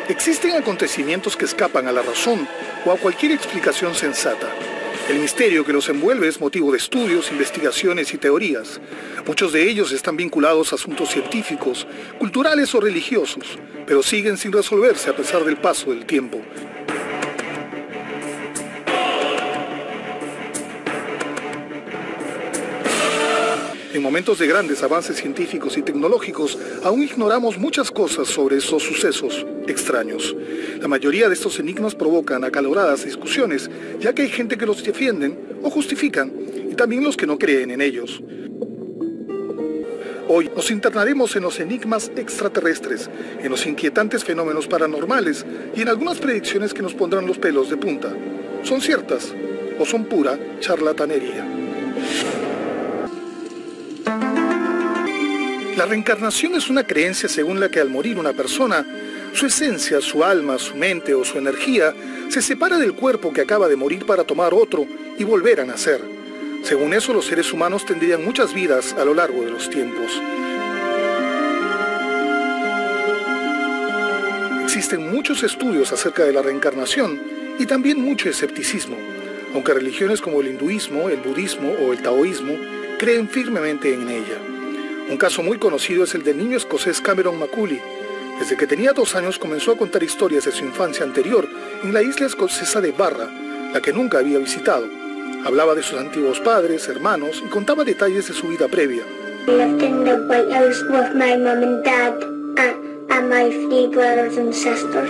Existen acontecimientos que escapan a la razón o a cualquier explicación sensata. El misterio que los envuelve es motivo de estudios, investigaciones y teorías. Muchos de ellos están vinculados a asuntos científicos, culturales o religiosos, pero siguen sin resolverse a pesar del paso del tiempo. En momentos de grandes avances científicos y tecnológicos, aún ignoramos muchas cosas sobre esos sucesos extraños. La mayoría de estos enigmas provocan acaloradas discusiones, ya que hay gente que los defienden o justifican, y también los que no creen en ellos. Hoy nos internaremos en los enigmas extraterrestres, en los inquietantes fenómenos paranormales y en algunas predicciones que nos pondrán los pelos de punta. ¿Son ciertas o son pura charlatanería? La reencarnación es una creencia según la que al morir una persona, su esencia, su alma, su mente o su energía se separa del cuerpo que acaba de morir para tomar otro y volver a nacer. Según eso, los seres humanos tendrían muchas vidas a lo largo de los tiempos. Existen muchos estudios acerca de la reencarnación y también mucho escepticismo, aunque religiones como el hinduismo, el budismo o el taoísmo creen firmemente en ella. Un caso muy conocido es el del niño escocés Cameron Macaulay. Desde que tenía 2 años comenzó a contar historias de su infancia anterior en la isla escocesa de Barra, la que nunca había visitado. Hablaba de sus antiguos padres, hermanos y contaba detalles de su vida previa. Lived in the White House with my mom and dad and my 3 brothers and sisters.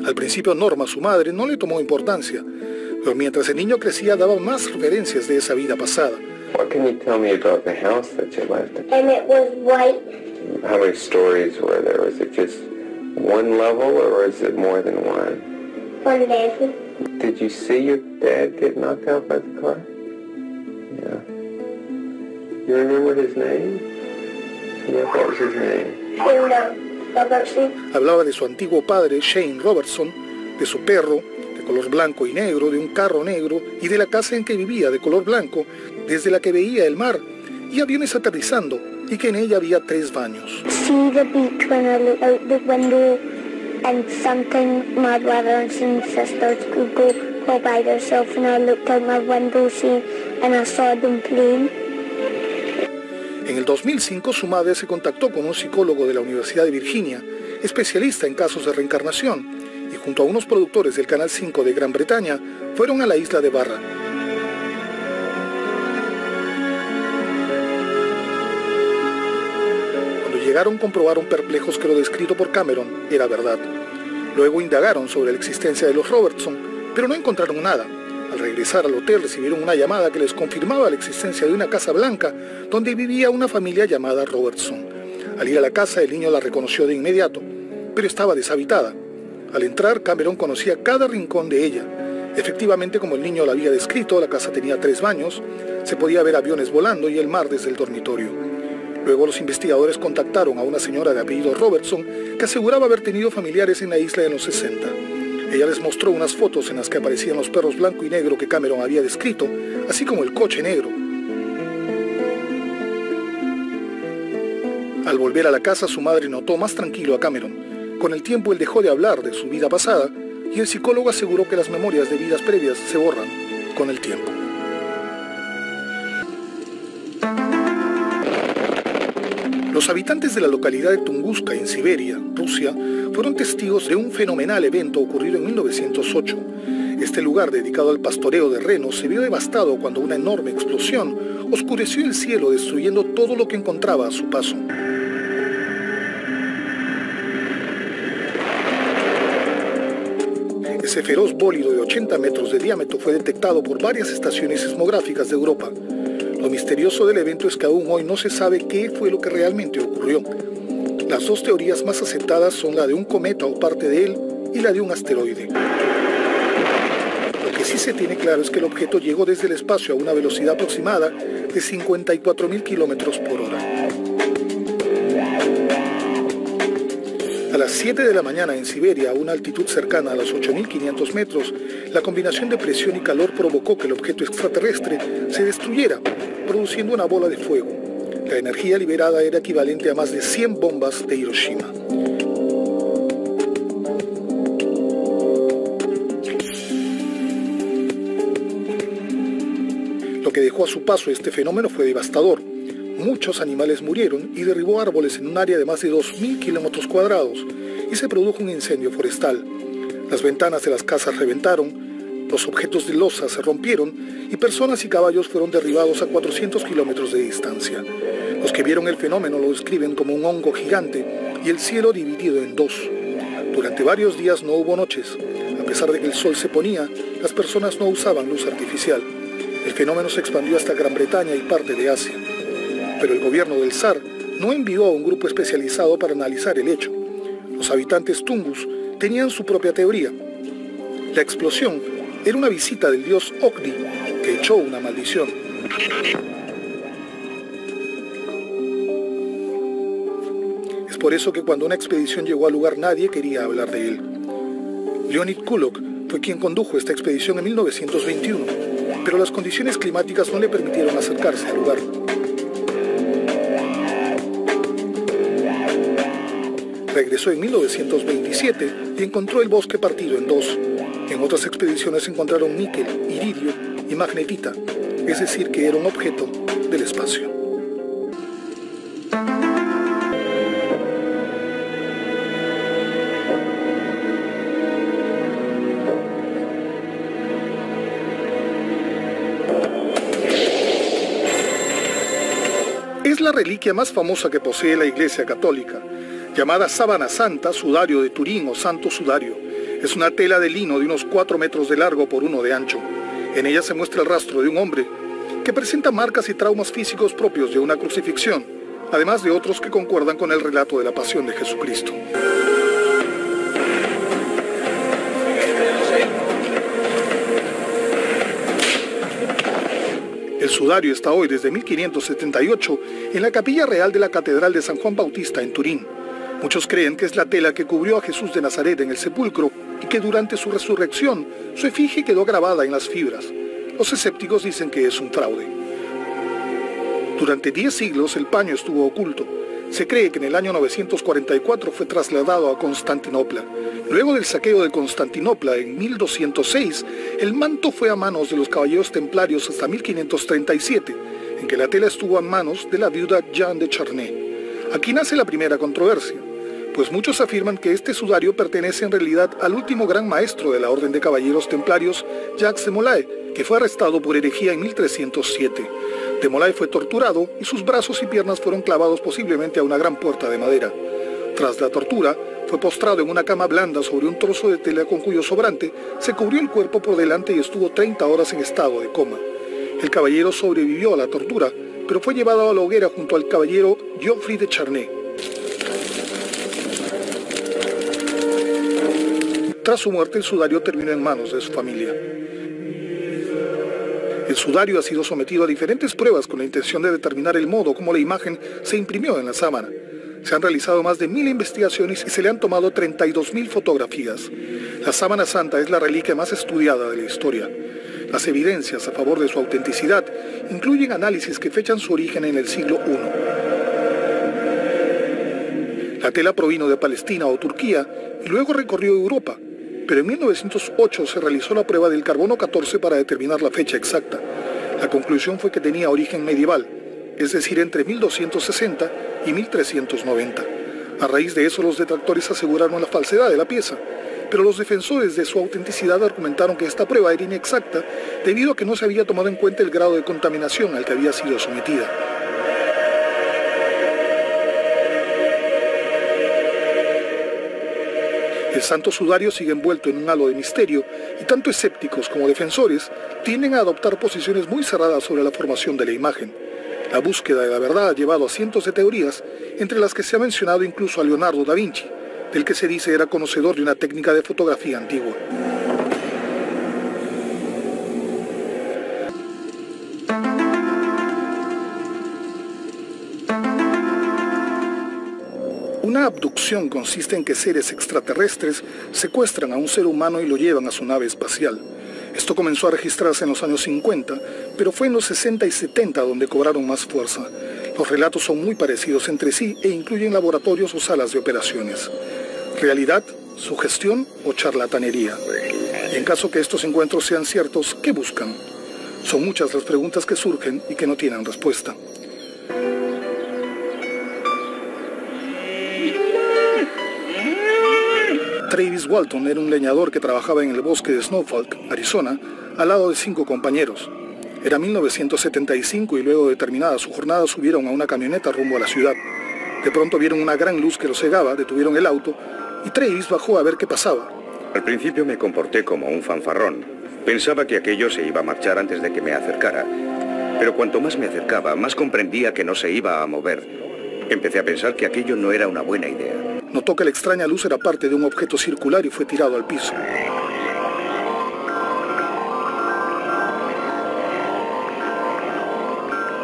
Al principio Norma, su madre, no le tomó importancia, pero mientras el niño crecía daba más referencias de esa vida pasada. What can you tell me about the house that you lived in? And it was white. How many stories were there? Was it just one level or is it more than one? One level. Did you see your dad get knocked out by the car? Yeah. You remember his name? Yeah, what was his name? No, Robertson. Hablaba de su antiguo padre, Shane Robertson, de su perro, de color blanco y negro, de un carro negro y de la casa en que vivía de color blanco, desde la que veía el mar y aviones aterrizando, y que en ella había 3 baños. See the beach when I look out the window, and sometimes my brothers and sisters could go by themselves, and I looked out my window and I saw them playing. En el 2005 su madre se contactó con un psicólogo de la Universidad de Virginia, especialista en casos de reencarnación, y junto a unos productores del Canal 5 de Gran Bretaña, fueron a la isla de Barra. Llegaron, comprobaron perplejos que lo descrito por Cameron era verdad. Luego indagaron sobre la existencia de los Robertson, pero no encontraron nada. Al regresar al hotel recibieron una llamada que les confirmaba la existencia de una casa blanca donde vivía una familia llamada Robertson. Al ir a la casa, el niño la reconoció de inmediato, pero estaba deshabitada. Al entrar, Cameron conocía cada rincón de ella. Efectivamente, como el niño la había descrito, la casa tenía 3 baños, se podía ver aviones volando y el mar desde el dormitorio. Luego los investigadores contactaron a una señora de apellido Robertson que aseguraba haber tenido familiares en la isla en los 60. Ella les mostró unas fotos en las que aparecían los perros blanco y negro que Cameron había descrito, así como el coche negro. Al volver a la casa, su madre notó más tranquilo a Cameron. Con el tiempo él dejó de hablar de su vida pasada y el psicólogo aseguró que las memorias de vidas previas se borran con el tiempo. Los habitantes de la localidad de Tunguska, en Siberia, Rusia, fueron testigos de un fenomenal evento ocurrido en 1908. Este lugar, dedicado al pastoreo de renos, se vio devastado cuando una enorme explosión oscureció el cielo, destruyendo todo lo que encontraba a su paso. Ese feroz bólido de 80 metros de diámetro fue detectado por varias estaciones sismográficas de Europa. Lo misterioso del evento es que aún hoy no se sabe qué fue lo que realmente ocurrió. Las 2 teorías más aceptadas son la de un cometa o parte de él y la de un asteroide. Lo que sí se tiene claro es que el objeto llegó desde el espacio a una velocidad aproximada de 54.000 kilómetros por hora. A las 7 de la mañana en Siberia, a una altitud cercana a los 8.500 metros, la combinación de presión y calor provocó que el objeto extraterrestre se destruyera, produciendo una bola de fuego. La energía liberada era equivalente a más de 100 bombas de Hiroshima. que dejó a su paso este fenómeno fue devastador. Muchos animales murieron y derribó árboles en un área de más de 2.000 kilómetros cuadrados y se produjo un incendio forestal. Las ventanas de las casas reventaron, los objetos de loza se rompieron y personas y caballos fueron derribados a 400 kilómetros de distancia. Los que vieron el fenómeno lo describen como un hongo gigante y el cielo dividido en dos. Durante varios días no hubo noches. A pesar de que el sol se ponía, las personas no usaban luz artificial. El fenómeno se expandió hasta Gran Bretaña y parte de Asia. Pero el gobierno del zar no envió a un grupo especializado para analizar el hecho. Los habitantes Tungus tenían su propia teoría. La explosión era una visita del dios Ogni, que echó una maldición. Es por eso que cuando una expedición llegó al lugar nadie quería hablar de él. Leonid Kulok fue quien condujo esta expedición en 1921, pero las condiciones climáticas no le permitieron acercarse al lugar. Regresó en 1927 y encontró el bosque partido en dos. En otras expediciones encontraron níquel, iridio y magnetita, es decir, que era un objeto del espacio. Es la reliquia más famosa que posee la Iglesia Católica, llamada Sábana Santa, Sudario de Turín o Santo Sudario. Es una tela de lino de unos 4 metros de largo por 1 de ancho. En ella se muestra el rastro de un hombre que presenta marcas y traumas físicos propios de una crucifixión, además de otros que concuerdan con el relato de la pasión de Jesucristo. El sudario está hoy desde 1578 en la capilla real de la Catedral de San Juan Bautista en Turín. Muchos creen que es la tela que cubrió a Jesús de Nazaret en el sepulcro y que durante su resurrección su efigie quedó grabada en las fibras. Los escépticos dicen que es un fraude. Durante 10 siglos el paño estuvo oculto. Se cree que en el año 944 fue trasladado a Constantinopla. Luego del saqueo de Constantinopla en 1206, el manto fue a manos de los caballeros templarios hasta 1537, en que la tela estuvo en manos de la viuda Jeanne de Charnay. Aquí nace la primera controversia, pues muchos afirman que este sudario pertenece en realidad al último gran maestro de la Orden de Caballeros Templarios, Jacques de Molay, que fue arrestado por herejía en 1307. De Molay fue torturado y sus brazos y piernas fueron clavados posiblemente a una gran puerta de madera. Tras la tortura, fue postrado en una cama blanda sobre un trozo de tela con cuyo sobrante se cubrió el cuerpo por delante y estuvo 30 horas en estado de coma. El caballero sobrevivió a la tortura, pero fue llevado a la hoguera junto al caballero Geoffrey de Charnay. Tras su muerte, el sudario terminó en manos de su familia. El sudario ha sido sometido a diferentes pruebas con la intención de determinar el modo como la imagen se imprimió en la sábana. Se han realizado más de 1000 investigaciones y se le han tomado 32.000 fotografías. La sábana santa es la reliquia más estudiada de la historia. Las evidencias a favor de su autenticidad incluyen análisis que fechan su origen en el siglo I. La tela provino de Palestina o Turquía y luego recorrió Europa, pero en 1908 se realizó la prueba del carbono 14 para determinar la fecha exacta. La conclusión fue que tenía origen medieval, es decir, entre 1260 y 1390. A raíz de eso, los detractores aseguraron la falsedad de la pieza, pero los defensores de su autenticidad argumentaron que esta prueba era inexacta debido a que no se había tomado en cuenta el grado de contaminación al que había sido sometida. El santo sudario sigue envuelto en un halo de misterio y tanto escépticos como defensores tienden a adoptar posiciones muy cerradas sobre la formación de la imagen. La búsqueda de la verdad ha llevado a cientos de teorías, entre las que se ha mencionado incluso a Leonardo da Vinci, del que se dice era conocedor de una técnica de fotografía antigua. Una abducción consiste en que seres extraterrestres secuestran a un ser humano y lo llevan a su nave espacial. Esto comenzó a registrarse en los años 50, pero fue en los 60 y 70 donde cobraron más fuerza. Los relatos son muy parecidos entre sí e incluyen laboratorios o salas de operaciones. ¿Realidad, sugestión o charlatanería? Y en caso que estos encuentros sean ciertos, ¿qué buscan? Son muchas las preguntas que surgen y que no tienen respuesta. Travis Walton era un leñador que trabajaba en el bosque de Snowfall, Arizona, al lado de 5 compañeros. Era 1975 y luego de terminada su jornada subieron a una camioneta rumbo a la ciudad. De pronto vieron una gran luz que los cegaba, detuvieron el auto y Travis bajó a ver qué pasaba. Al principio me comporté como un fanfarrón. Pensaba que aquello se iba a marchar antes de que me acercara. Pero cuanto más me acercaba, más comprendía que no se iba a mover. Empecé a pensar que aquello no era una buena idea. Notó que la extraña luz era parte de un objeto circular y fue tirado al piso.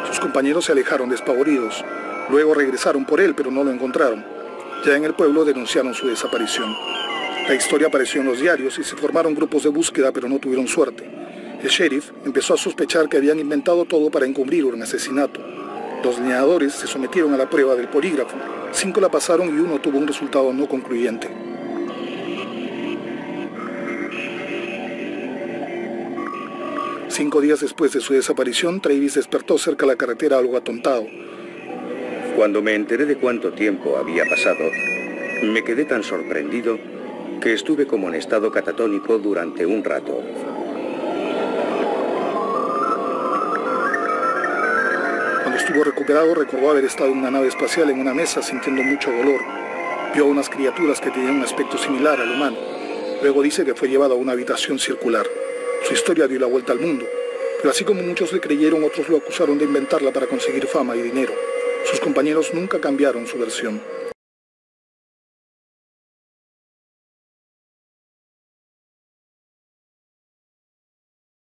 Sus compañeros se alejaron despavoridos. Luego regresaron por él, pero no lo encontraron. Ya en el pueblo denunciaron su desaparición. La historia apareció en los diarios y se formaron grupos de búsqueda, pero no tuvieron suerte. El sheriff empezó a sospechar que habían inventado todo para encubrir un asesinato. Los leñadores se sometieron a la prueba del polígrafo. 5 la pasaron y 1 tuvo un resultado no concluyente. Cinco días después de su desaparición, Travis despertó cerca de la carretera algo atontado. Cuando me enteré de cuánto tiempo había pasado, me quedé tan sorprendido que estuve como en estado catatónico durante un rato. Cuando estuvo recuperado, recordó haber estado en una nave espacial en una mesa sintiendo mucho dolor. Vio a unas criaturas que tenían un aspecto similar al humano. Luego dice que fue llevado a una habitación circular. Su historia dio la vuelta al mundo, pero así como muchos le creyeron, otros lo acusaron de inventarla para conseguir fama y dinero. Sus compañeros nunca cambiaron su versión.